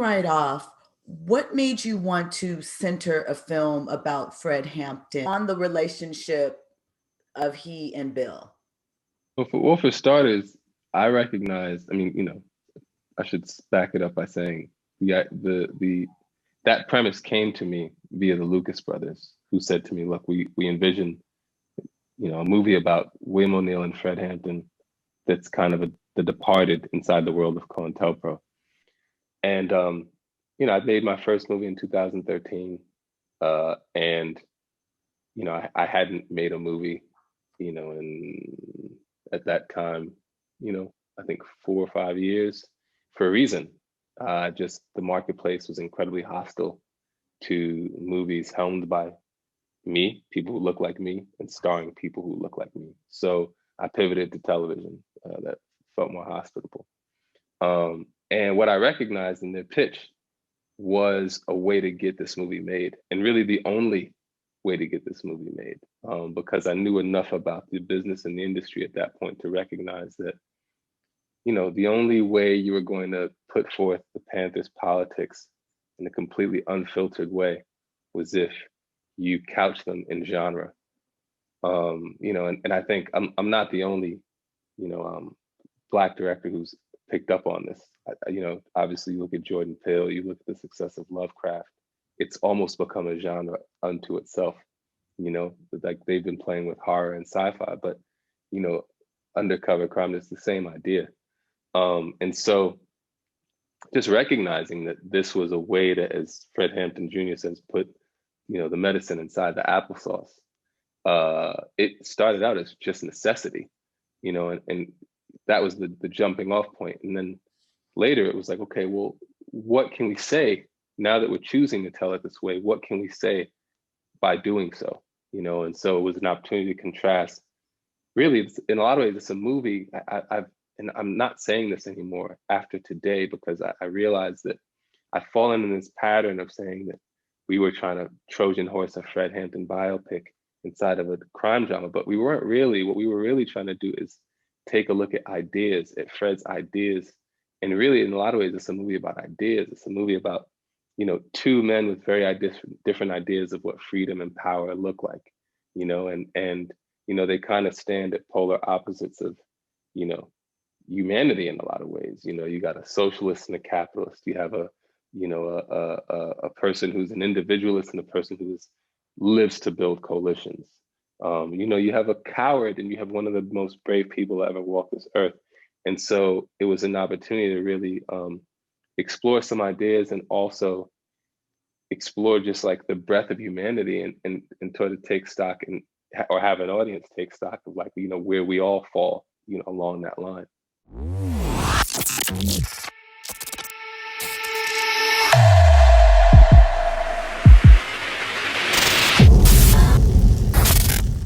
right off, what made you want to center a film about Fred Hampton on the relationship of he and Bill? For starters, I recognize. I mean, I should back it up by saying the that premise came to me via the Lucas brothers, who said to me, "Look, we envision, a movie about William O'Neill and Fred Hampton that's kind of the departed inside the world of COINTELPRO." And I made my first movie in 2013, and I hadn't made a movie, in at that time, I think 4 or 5 years, for a reason. Just the marketplace was incredibly hostile to movies helmed by me, people who look like me, and starring people who look like me. So I pivoted to television, that felt more hospitable. And what I recognized in their pitch was a way to get this movie made, and really the only way to get this movie made, because I knew enough about the business and the industry at that point to recognize that, the only way you were going to put forth the Panthers' politics in a completely unfiltered way was if you couch them in genre. And I think I'm not the only, you know, um, Black director who's picked up on this. Obviously, you look at Jordan Peele, you look at the success of Lovecraft. It's almost become a genre unto itself. Like they've been playing with horror and sci-fi, but you know, undercover crime is the same idea. And so, just recognizing that this was a way to, as Fred Hampton Jr. says, put the medicine inside the applesauce. It started out as just necessity, and that was the jumping off point. And then later it was like, okay, well, what can we say now that we're choosing to tell it this way? What can we say by doing so? And so it was an opportunity to contrast. Really, in a lot of ways, it's a movie. And I'm not saying this anymore after today, because I realized that I've fallen in this pattern of saying that we were trying to Trojan horse a Fred Hampton biopic inside of a crime drama, but we weren't really. What we were really trying to do is take a look at ideas, at Fred's ideas. And really, in a lot of ways, it's a movie about ideas. It's a movie about, two men with very different ideas of what freedom and power look like, and they kind of stand at polar opposites of, you know, humanity in a lot of ways. You got a socialist and a capitalist. You have a person who's an individualist and a person who lives to build coalitions. You have a coward and you have one of the most brave people to ever walk this earth. And so it was an opportunity to really explore some ideas, and also explore just like the breadth of humanity, and sort of take stock or have an audience take stock of, like, where we all fall, along that line.